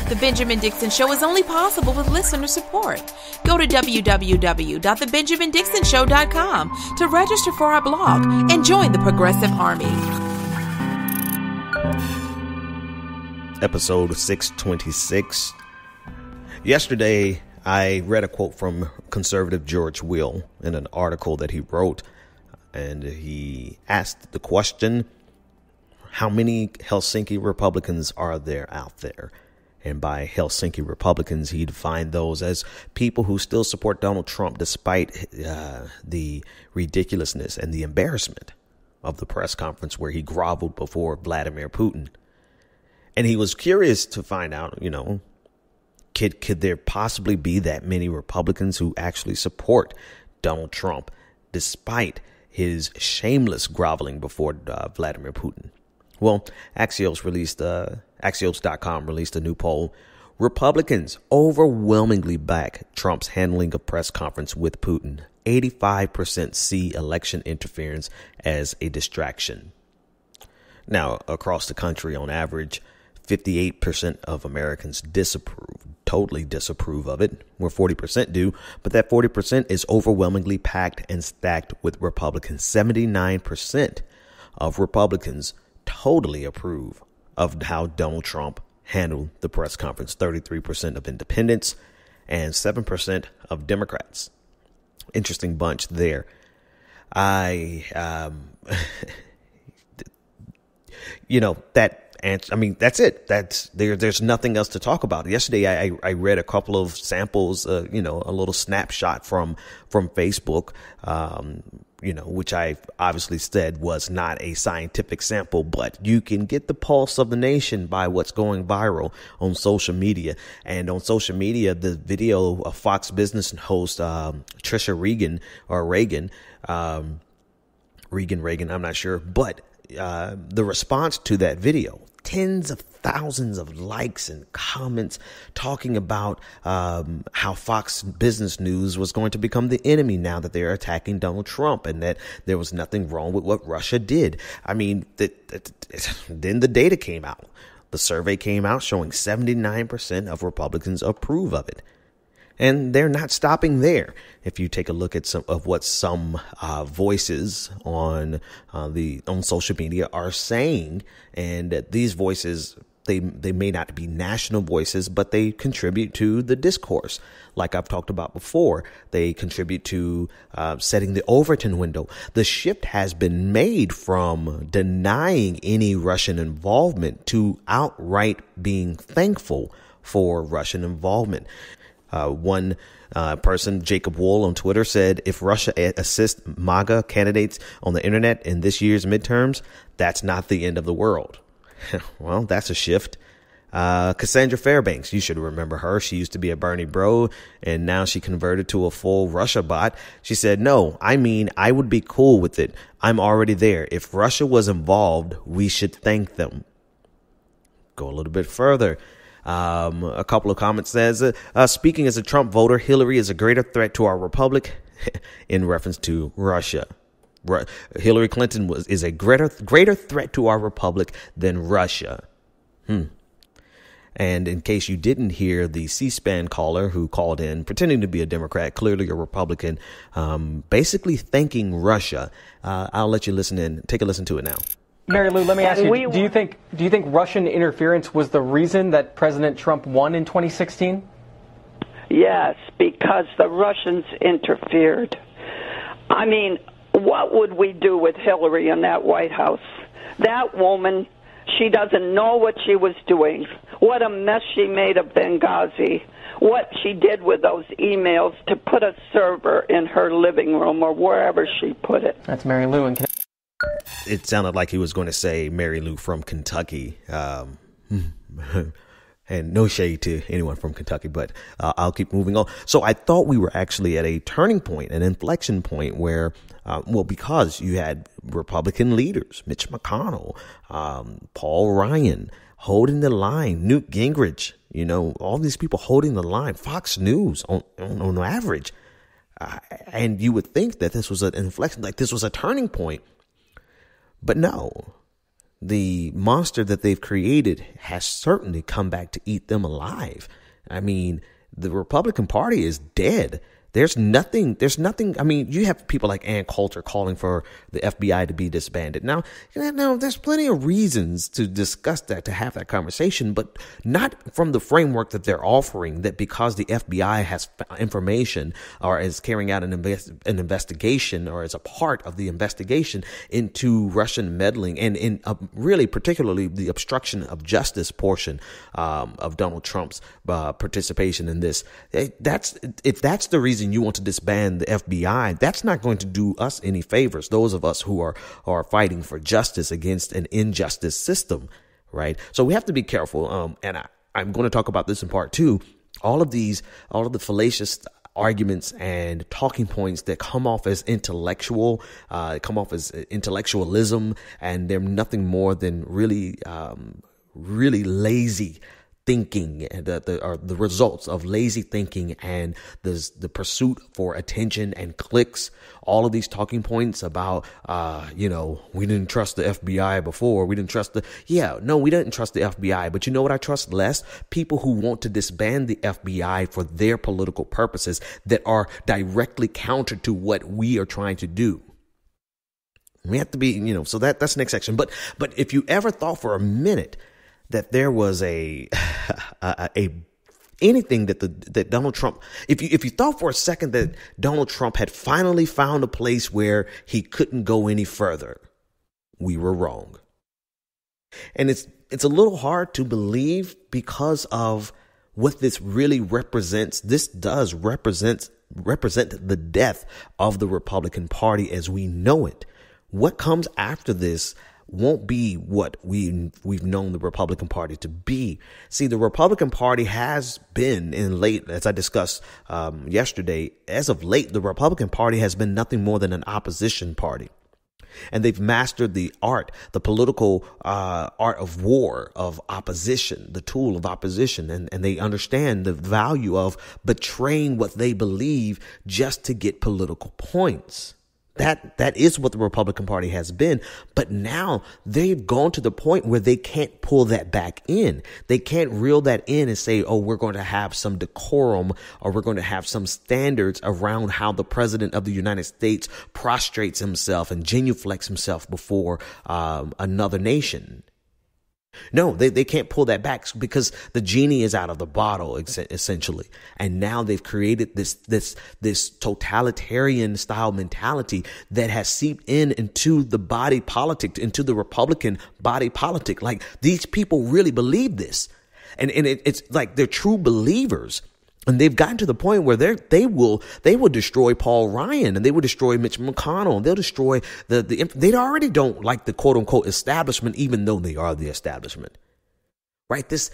The Benjamin Dixon Show is only possible with listener support. Go to www.thebenjamindixonshow.com to register for our blog and join the Progressive Army. Episode 626. Yesterday, I read a quote from conservative George Will in an article that he wrote, and he asked the question, how many Helsinki Republicans are there out there? And by Helsinki Republicans, he defined those as people who still support Donald Trump despite the ridiculousness and the embarrassment of the press conference where he groveled before Vladimir Putin. And he was curious to find out, could there possibly be that many Republicans who actually support Donald Trump despite his shameless groveling before Vladimir Putin? Well, Axios.com released a new poll. Republicans overwhelmingly back Trump's handling of press conference with Putin. 85% see election interference as a distraction. Now, across the country, on average, 58% of Americans totally disapprove of it, where 40% do. But that 40% is overwhelmingly packed and stacked with Republicans. 79% of Republicans totally approve of how Donald Trump handled the press conference. 33% of independents and 7% of Democrats. Interesting bunch there. That's it. There's nothing else to talk about. Yesterday, I read a couple of samples, a little snapshot from Facebook, which I obviously said was not a scientific sample, but you can get the pulse of the nation by what's going viral on social media. And on social media, the video of Fox Business host Trisha Reagan, I'm not sure, but the response to that video, tens of thousands of likes and comments talking about how Fox Business News was going to become the enemy now that they're attacking Donald Trump and that there was nothing wrong with what Russia did. I mean, then the data came out. The survey came out showing 79% of Republicans approve of it. And they're not stopping there. If you take a look at some voices on social media are saying, and that these voices, they may not be national voices, but they contribute to the discourse. Like I've talked about before, they contribute to setting the Overton window. The shift has been made from denying any Russian involvement to outright being thankful for Russian involvement. One person, Jacob Wool on Twitter, said, if Russia assists MAGA candidates on the internet in this year's midterms, that's not the end of the world. Well, that's a shift. Cassandra Fairbanks, you should remember her. She used to be a Bernie bro, and now she converted to a full Russia bot. She said, no, I would be cool with it. I'm already there. If Russia was involved, we should thank them. Go a little bit further. A couple of comments says, speaking as a Trump voter, Hillary is a greater threat to our republic in reference to Russia. Hillary Clinton is a greater threat to our republic than Russia. And in case you didn't hear the C-SPAN caller who called in pretending to be a Democrat, clearly a Republican, basically thanking Russia. I'll let you take a listen to it now. Mary Lou, let me ask you, do you think Russian interference was the reason that President Trump won in 2016? Yes, because the Russians interfered. I mean, what would we do with Hillary in that White House? That woman, she doesn't know what she was doing. What a mess she made of Benghazi. What she did with those emails to put a server in her living room or wherever she put it. That's Mary Lou. It sounded like he was going to say Mary Lou from Kentucky. And no shade to anyone from Kentucky, but I'll keep moving on. So I thought we were actually at a turning point, an inflection point where, because you had Republican leaders, Mitch McConnell, Paul Ryan holding the line, Newt Gingrich, all these people holding the line, Fox News on average. And you would think that this was an inflection, like this was a turning point. But no, the monster that they've created has certainly come back to eat them alive. I mean, the Republican Party is dead. There's nothing. I mean, you have people like Ann Coulter calling for the FBI to be disbanded. Now, there's plenty of reasons to discuss that, to have that conversation, but not from the framework that they're offering, that because the FBI has information or is carrying out an investigation or is a part of the investigation into Russian meddling and in really particularly the obstruction of justice portion of Donald Trump's participation in this. If that's the reason you want to disband the FBI, that's not going to do us any favors, those of us who are fighting for justice against an injustice system, right? So we have to be careful. And I'm going to talk about this in part 2. All of the fallacious arguments and talking points that come off as intellectualism, and they're nothing more than really lazy thinking, the results of lazy thinking and the pursuit for attention and clicks. All of these talking points about, we didn't trust the FBI before. We didn't trust we didn't trust the FBI. But you know what I trust less? People who want to disband the FBI for their political purposes that are directly counter to what we are trying to do. We have to be, so that's the next section. But if you ever thought for a minute that there was anything that Donald Trump, if you thought for a second that Donald Trump had finally found a place where he couldn't go any further, we were wrong. And it's a little hard to believe because of what this really represents. This does represent the death of the Republican Party as we know it. What comes after this won't be what we've known the Republican Party to be. See, the Republican Party has been as I discussed yesterday, as of late, the Republican Party has been nothing more than an opposition party. And they've mastered the political art of war, of opposition, the tool of opposition. And they understand the value of betraying what they believe just to get political points. That is what the Republican Party has been. But now they've gone to the point where they can't pull that back in. They can't reel that in and say, oh, we're going to have some decorum, or we're going to have some standards around how the president of the United States prostrates himself and genuflects himself before another nation. No, they can't pull that back because the genie is out of the bottle, essentially. And now they've created this totalitarian style mentality that has seeped into the body politic, into the Republican body politic. Like, these people really believe this. And it's like they're true believers. And they've gotten to the point where they will destroy Paul Ryan, and they will destroy Mitch McConnell, and they'll destroy they already don't like the quote unquote establishment, even though they are the establishment, right? This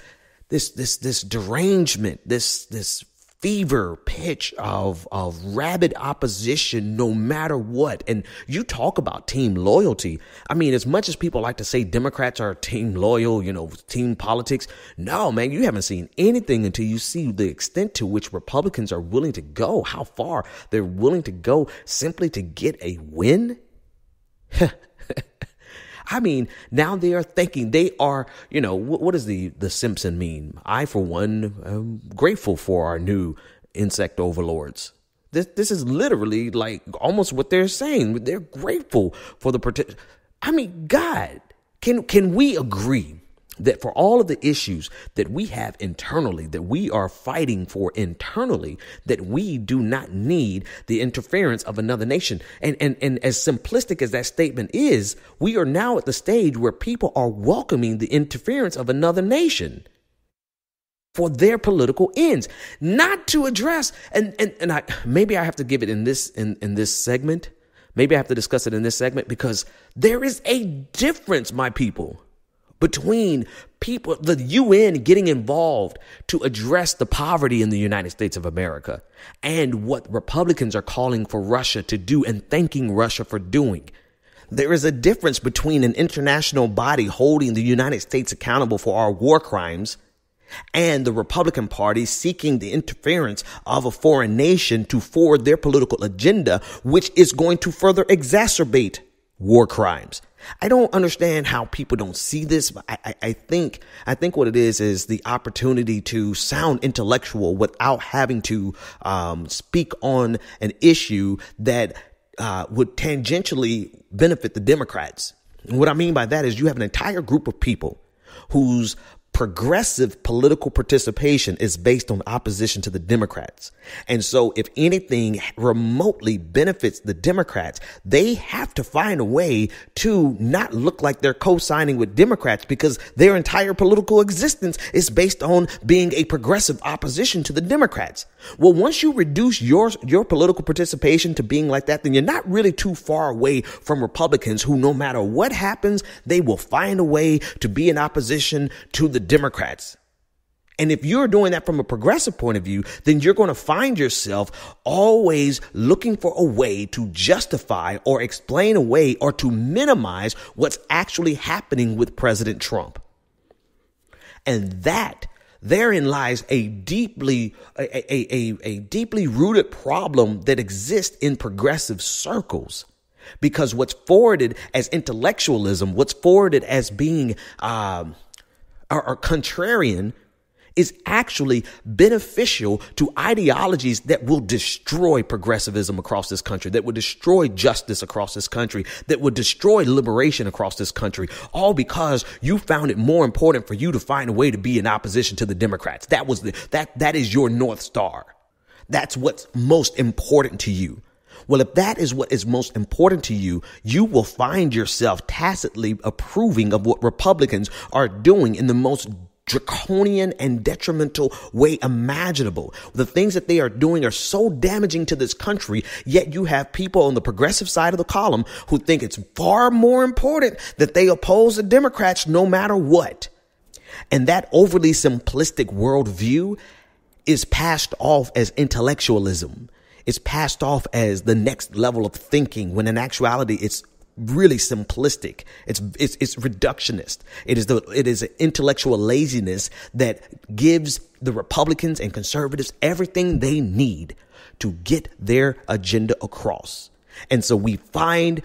derangement, this fever pitch of rabid opposition, no matter what. And you talk about team loyalty. I mean, as much as people like to say Democrats are team loyal, team politics. No, man, you haven't seen anything until you see the extent to which Republicans are willing to go, how far they're willing to go simply to get a win. I mean, now they are thinking they are, what does the Simpson meme? I, for one, am grateful for our new insect overlords. This is literally like almost what they're saying. They're grateful for the protection. I mean, God, can we agree that for all of the issues that we have internally, that we are fighting for internally, that we do not need the interference of another nation? And as simplistic as that statement is, we are now at the stage where people are welcoming the interference of another nation for their political ends, not to address. And maybe I have to give it in this segment. Maybe I have to discuss it in this segment, because there is a difference, my people, between people, the UN getting involved to address the poverty in the United States of America, and what Republicans are calling for Russia to do and thanking Russia for doing. There is a difference between an international body holding the United States accountable for our war crimes and the Republican Party seeking the interference of a foreign nation to forward their political agenda, which is going to further exacerbate war crimes. I don't understand how people don't see this. But I think what it is the opportunity to sound intellectual without having to speak on an issue that would tangentially benefit the Democrats. And what I mean by that is you have an entire group of people whose progressive political participation is based on opposition to the Democrats. And so if anything remotely benefits the Democrats, they have to find a way to not look like they're co-signing with Democrats, because their entire political existence is based on being a progressive opposition to the Democrats. Well, once you reduce your political participation to being like that, then you're not really too far away from Republicans who, no matter what happens, they will find a way to be in opposition to the Democrats. And if you're doing that from a progressive point of view, then you're going to find yourself always looking for a way to justify or explain away or to minimize what's actually happening with President Trump. And therein lies a deeply rooted problem that exists in progressive circles. Because what's forwarded as intellectualism, what's forwarded as being or contrarian, is actually beneficial to ideologies that will destroy progressivism across this country, that would destroy justice across this country, that would destroy liberation across this country, all because you found it more important for you to find a way to be in opposition to the Democrats. That is your North Star. That's what's most important to you. Well, if that is what is most important to you, you will find yourself tacitly approving of what Republicans are doing in the most draconian and detrimental way imaginable. The things that they are doing are so damaging to this country, yet you have people on the progressive side of the column who think it's far more important that they oppose the Democrats no matter what. And that overly simplistic worldview is passed off as intellectualism. It's passed off as the next level of thinking, when in actuality it's really simplistic. It's reductionist. It is an intellectual laziness that gives the Republicans and conservatives everything they need to get their agenda across. And so we find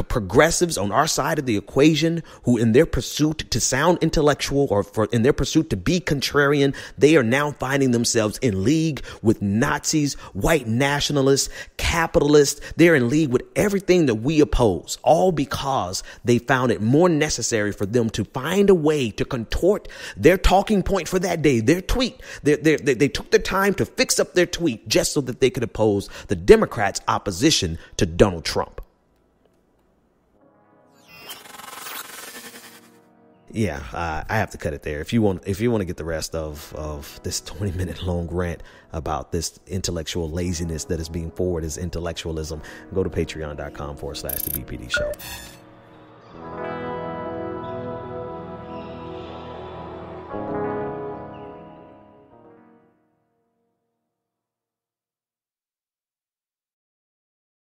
progressives on our side of the equation who, in their pursuit to sound intellectual or in their pursuit to be contrarian, they are now finding themselves in league with Nazis, white nationalists, capitalists. They're in league with everything that we oppose, all because they found it more necessary for them to find a way to contort their talking point for that day, their tweet. They took the time to fix up their tweet just so that they could oppose the Democrats' opposition to Donald Trump. Yeah, I have to cut it there. If you want to get the rest of this 20-minute long rant about this intellectual laziness that is being forwarded as intellectualism, go to patreon.com/the BPD show.